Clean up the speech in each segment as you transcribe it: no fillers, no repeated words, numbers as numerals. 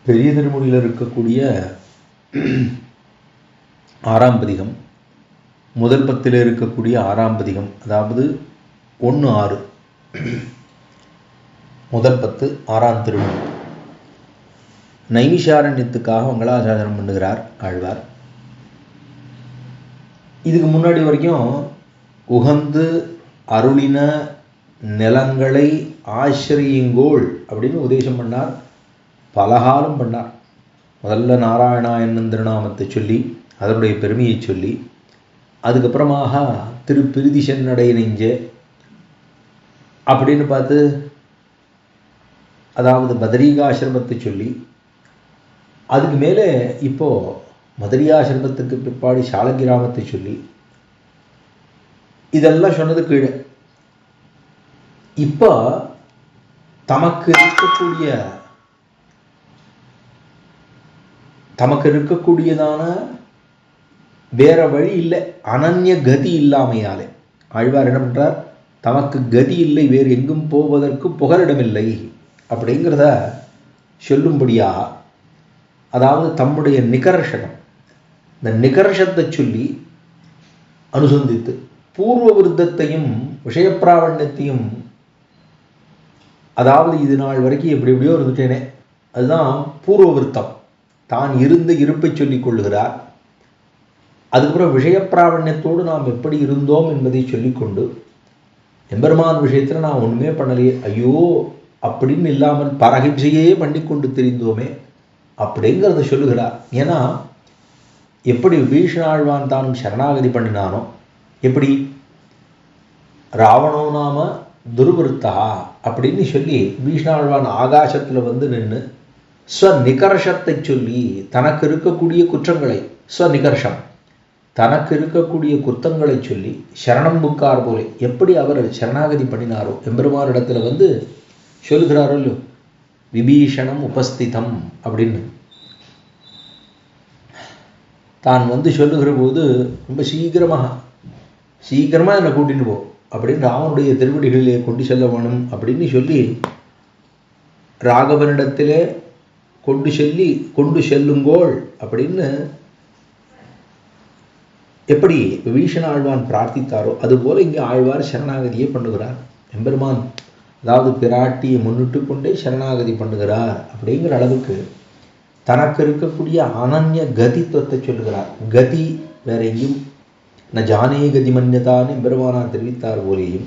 பெரிய திருமொழியில் இருக்கக்கூடிய 6ஆம் பதிகம், முதல் பத்தில் இருக்கக்கூடிய 6ஆம் பதிகம், அதாவது 1-6, முதல் 10 6ஆம் திருமொழி. நைமிஷாரண்யத்துக்காக மங்களாசாசனம் பண்ணுகிறார் ஆழ்வார். இதுக்கு முன்னாடி வரைக்கும் உகந்து அருளின நிலங்களை ஆசிரியுங்கோள் அப்படின்னு உபதேசம் பண்ணார். பலகாலம் பண்ணார். முதல்ல நாராயணா என்னும் திருநாமத்தை சொல்லி அதனுடைய பெருமையை சொல்லி, அதுக்கப்புறமாக திருப்பிரிதி சென்னடை நெஞ்சே அப்படின்னு பார்த்து, அதாவது பதரிகாசிரமத்தை சொல்லி, அதுக்கு மேலே இப்போ மதுரியாசிரமத்துக்கு பிற்பாடு சாலக்கிராமத்தை சொல்லி, இதெல்லாம் சொன்னது கீழே. இப்போ தமக்கு இருக்கக்கூடியதான வேற வழி இல்லை, அனன்ய கதி இல்லாமையாலே ஆழ்வார் என்ன பண்றார்? தமக்கு கதி இல்லை, வேறு எங்கும் போவதற்கு புகலிடமில்லை அப்படிங்கிறத சொல்லும்படியாக, அதாவது தம்முடைய நிகர்ஷனம், இந்த நிகர்ஷத்தை சொல்லி அனுசந்தித்து பூர்வ விருத்தத்தையும் விஷயப்பிராவண்யத்தையும், அதாவது இது நாள் வரைக்கும் எப்படி எப்படியோ இருந்துட்டேனே, அதுதான் பூர்வ விருத்தம். தான் இருந்த இருப்பை சொல்லிக் கொள்ளுகிறார். அதுக்கப்புறம் விஷயப்பிராவண்யத்தோடு நாம் எப்படி இருந்தோம் என்பதை சொல்லிக்கொண்டு, எம்பெருமான் விஷயத்தில் நான் ஒன்றுமே பண்ணலையே, ஐயோ அப்படின்னு இல்லாமல் பரகிப்சையே பண்ணி கொண்டு தெரிந்தோமே அப்படிங்கிறத சொல்லுகிறார். ஏன்னா எப்படி விபீஷணாழ்வான் தானும் சரணாகதி பண்ணினானோ, எப்படி ராவணோ நாம துர்விருத்தா அப்படின்னு சொல்லி விபீஷணாழ்வான் ஆகாசத்தில் வந்து நின்று ஸ்வநிகர்ஷத்தை சொல்லி தனக்கு இருக்கக்கூடிய குற்றங்களை, ஸ்வநிகர்ஷம் தனக்கு இருக்கக்கூடிய குற்றங்களை சொல்லி சரணம் புக்கார் போலே எப்படி அவர் சரணாகதி பண்ணினாரோ எம்பெருமானிடத்தில் வந்து சொல்லுகிறாரோ இல்லையோ, விபீஷணம் உபஸ்திதம் அப்படின்னு தான் வந்து சொல்லுகிற போது ரொம்ப சீக்கிரமாக என்னை கூட்டின்னு போ அப்படின்னு ராமனுடைய திருவடிகளிலே கொண்டு செல்ல வேணும் அப்படின்னு சொல்லி ராகவனிடத்திலே கொண்டு செல்லுங்கோள் அப்படின்னு எப்படி விபீஷண ஆழ்வான் பிரார்த்தித்தாரோ அதுபோல இங்கே ஆழ்வார் சரணாகதியை பண்ணுகிறார். எம்பெருமான் அதாவது பிராட்டியை முன்னிட்டு கொண்டே சரணாகதி பண்ணுகிறார். அப்படிங்கிற அளவுக்கு தனக்கு இருக்கக்கூடிய அனன்ய கதித்துவத்தை சொல்லுகிறார். கதி வேற எங்கேயும் ந ஜானே கதி மன்யதான்னு எம்பெருமானார் தெரிவித்தார் போலேயும்,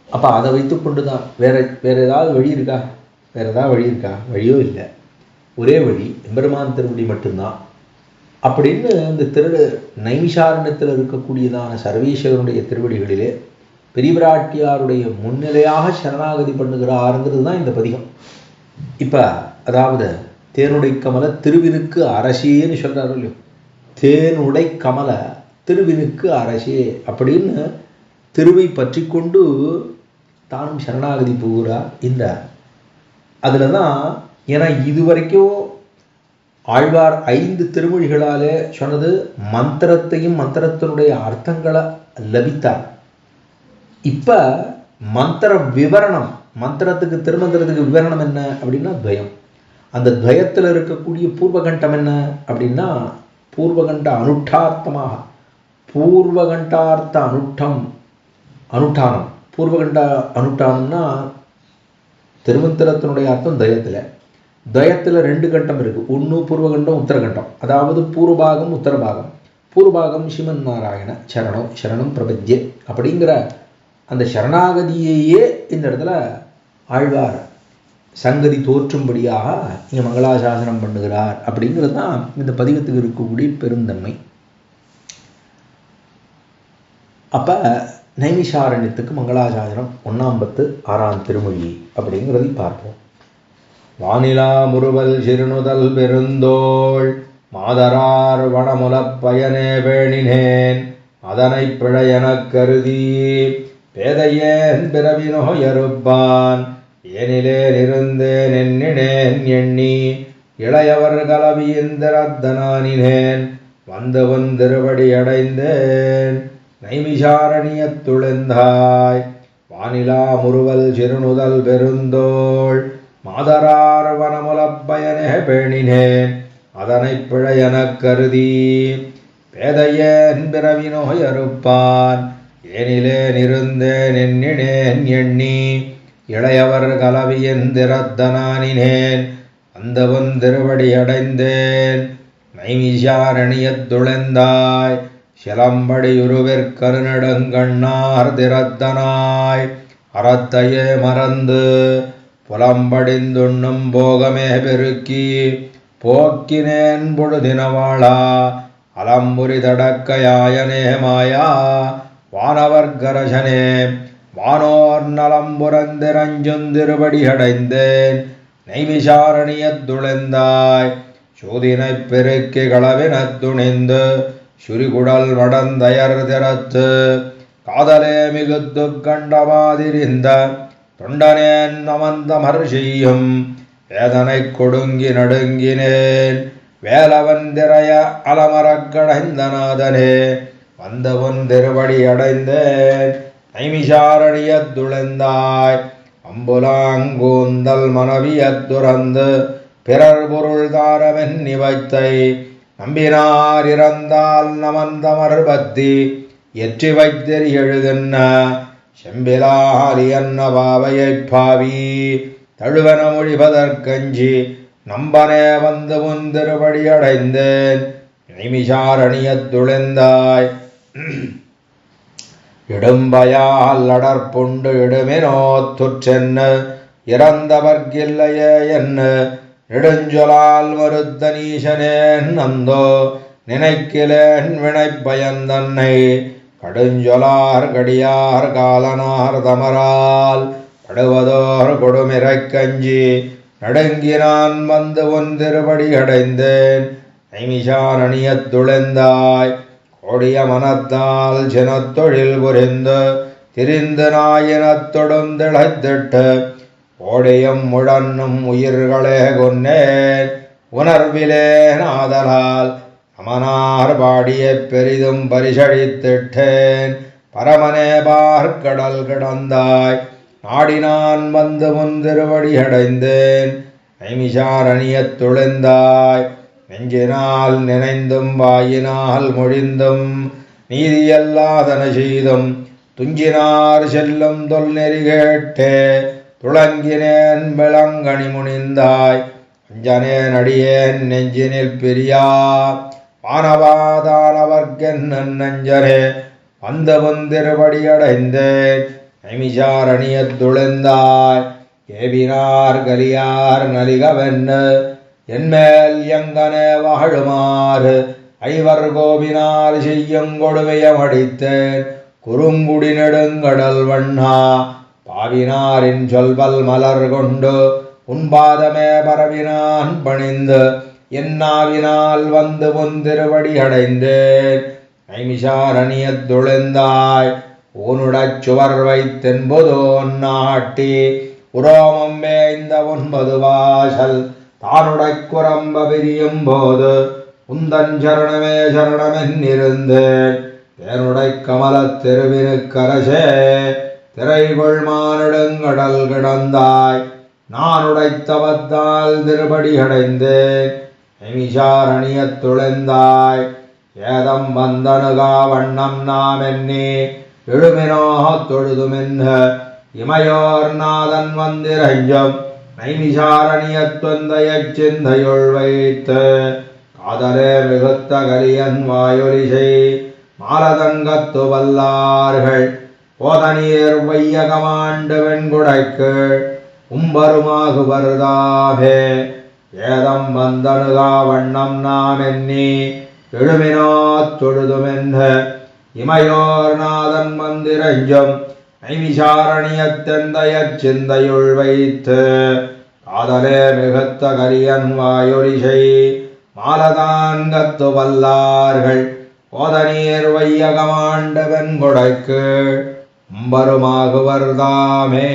அப்போ அதை வைத்து கொண்டு தான் வேற ஏதாவது வழி இருக்கா? வழியோ இல்லை. ஒரே வழி எம்பெருமான் திருவடி மட்டும்தான் அப்படின்னு இந்த நைமிஷாரண்யத்தில் இருக்கக்கூடியதான சர்வேஸ்வரனுடைய திருவடிகளிலே பெரிய பிராட்டியாருடைய முன்னிலையாக சரணாகதி பண்ணுகிறாருங்கிறது தான் இந்த பதிகம். இப்போ அதாவது தேனுடை கமல திருவினுக்கு அரசேன்னு சொல்கிறாரு இல்லையோ, தேனுடை கமல திருவினுக்கு அரசே அப்படின்னு திருவை பற்றி கொண்டு தானும் சரணாகதி போகிறார். இந்த அதில் தான், ஏன்னா இதுவரைக்கும் ஆழ்வார் 5 திருமொழிகளாலே சொன்னது மந்திரத்தையும் மந்திரத்தினுடைய அர்த்தங்களை லபித்தார். இப்போ மந்திர விவரணம், மந்திரத்துக்கு திருமந்திரத்துக்கு விவரணம் என்ன அப்படின்னா துவயம். அந்த துவயத்தில் இருக்கக்கூடிய பூர்வகண்டம் என்ன அப்படின்னா பூர்வகண்ட அனுஷ்டார்த்தமாக, பூர்வகண்டார்த்த அனுஷ்டானம். பூர்வகண்ட அனுஷ்டானம்னா திருமந்திரத்தினுடைய அர்த்தம் துவயத்தில் 2 கண்டம் இருக்கு. ஒன்று பூர்வகண்டம், உத்தரகண்டம். அதாவது பூர்வபாகம் உத்தரபாகம். பூர்வபாகம் ஸ்ரீமன் நாராயண சரணம் பிரபத்யே அப்படிங்கிற அந்த சரணாகதியையே இந்த இடத்துல ஆழ்வார் சங்கதி தோற்றும்படியாக இங்கே மங்களாசாசனம் பண்ணுகிறார். அப்படிங்கிறது தான் இந்த பதிகத்துக்கு இருக்கக்கூடிய பெருந்தன்மை. அப்போ நைமிஷாரண்யத்துக்கு மங்களாசாசனம் 1ஆம் 10 6ஆம் திருமொழி அப்படிங்கிறதை பார்ப்போம். வானிலா முறுவல் சிறுநுதல் பெருந்தோள் மாதரார் வனமுலப் பயனே வேணினேன் அதனை பிழையெனக் கருதி பேதையேன் பிறவினோயருப்பான் ஏனிலேன் இருந்தேன் எண்ணினேன் எண்ணி இளையவர் கலவியிந்திரத்தனானினேன் வந்தவன் திருவடி அடைந்தேன் நைமிஷாரண்யத்துளெந்தாய் வானிலா முறுவல் சிறுநுதல் பெருந்தோள் மாதரார் வனமுலப்பயனே பேணினேன் அதனை பிழையெனக் கருதி பேதையேன் பிறவி நோய் அறுப்பான் ஏனிலேன் இருந்தேன் எண்ணினேன் எண்ணி இளையவர் கலவியன் திறத்தனானினேன் அந்தவன் திருவடி அடைந்தேன் நைமிஷாரணியத் துளந்தாய் சிலம்படியுருவிற்கருநெடுங்கண்ணார் திறத்தனாய் அறத்தையே மறந்து புலம்படிந்துண்ணும் போகமே பெருக்கி போக்கினேன் பொழுதினவாளா அலம்புரி தடக்கையாயனே மாயா வானவர்கரசனே வானோர் நலம்புரந்திரஞ்சுந்திருபடி அடைந்தேன் நைமிஷாரணியத் துளந்தாய் சோதினைப் பெருக்கி களவினத் துணிந்து சுரிகுடல் மடந்தயர் திறத்து காதலே மிகுத்து கண்டவாதிரிந்த தொண்டனேன் அமர்ந்தமர் செய்யும் வேதனை கொடுங்கி நடுங்கினேன் வேலவன் திரைய அலமரக் கடைந்த நாதனே வந்தவன் திருவடி அடைந்தேன் நைமிஷாரணியத் துளந்தாய் அம்புலாங்கூந்தல் மனவியத் துறந்து பிறர் பொருள் தாரமென் நிவைத்தை நம்பினார் இறந்தால் நமந்தமர் பத்தி எற்றி வைத்தெறி எழுதுன்ன செம்பிலாலி அன்ன பாவையைப் பாவி தழுவன மொழிபதற்கஞ்சி நம்பனே வந்து முன் திருவடி அடைந்தேன் நைமிஷாரணியத் துளந்தாய் இடும்பயால் அடற்புண்டு இடுமினோத்துற்றென்னு இறந்தவர்கில்லையே என்ன நெடுஞ்சொலால் மறுத்த நீசனேன் நந்தோ நினைக்கிலேன் வினைப்பயந்தன்னை கடுஞ்சொலார் கடியார் காலனார் தமரால் படுவதோர் கொடுமிரைக் கஞ்சி நடுங்கினான் வந்து உன் திருவடி அடைந்தேன் நைமிஷாரணியத் துளந்தாய் கோடிய மனத்தால் சினத்தொழில் புரிந்து திரிந்து நாயினத் தொடுந்திழைத்திட்டு ஓடியும் முழன்னும் உயிர்களே கொன்னேன் உணர்விலேன் ஆதலால் அமனார் பாடிய பெரிதும் பரிசழித்திட்டேன் பரமனே பார்க்கடல் கிடந்தாய் நாடினான் வந்து முன் திருவடி அடைந்தேன் நைமிஷாரணியத் துளந்தாய் நெஞ்சினால் நினைந்தும் வாயினால் மொழிந்தும் நீதியல்லாதன செய்தும் துஞ்சினார் செல்லும் தொல்நெறி கேட்டே துளங்கினேன் விளங்கணி முனிந்தாய் அஞ்சனேன் அடியேன் நெஞ்சினில் பிரியா வானவாதானவர்க்கென் நஞ்சனே வந்த திருவடி அடைந்தேன் நைமிஷாரணியத் துளந்தாய் ஏவினார் கலியார் நலிகவென்னு என்மேல் எங்கனே வாழுமாறு ஐவர் கோபினார் செய்யும் கொடுமையமடித்தேன் குறுங்குடி நெடுங்கடல் வண்ணா பாவினாரின் சொல்வல் மலர் கொண்டு உன்பாதமே பரவினான் பணிந்து என்னாவினால் வந்து உன் திருவடி அடைந்தேன் நைமிஷாரணியத் துளந்தாய் ஊனுடச் சுவர் வைத்தென்பதோன் நாட்டி உரோமம் மேய்ந்த 9 வாசல் தானுடைக் குரம்ப பிரியும் போது உந்தன் சரணமே சரணமென்னிருந்தேன் தேனுடை கமலத் தெருவினுக்கரசே திரைகொள் மானடுங்கடல் கிடந்தாய் நான் உடைத்தவத்தால் திருபடி அடைந்தேன் நைமிஷாரணியத் துளந்தாய் ஏதம் வந்தனுகா வண்ணம் நாம் எண்ணி எழுமினோ தொழுதுமென்ன இமையோர் நாதன் வந்திரஞ்சம் நைமிஷாரணியத் தொந்தையச் சிந்தையுள் வைத்து காதலே மிகுத்த கலியன் வாயொலிசை மாலதங்கத்து வல்லார்கள் போதநீர் வையகமாண்டு வெண்குடைக்கு உம்பருமாகு வருதாவே ஏதம் வந்தனுகா வண்ணம் நாம் எண்ணி எழுமினோ தொழுதுமென்ன இமையோர் நாதன் மந்திரஞ்சம் நைமிஷாரணியத் தெந்தையச் சிந்தையுள் வைத்து காதலே மிகுத்த கலியன் வாயொலிசை மாலதாங்கத்து வல்லார்கள் போதநீர் வையகமாண்ட வெண்குடைக்கு உம்பருமாகுவர்தாமே.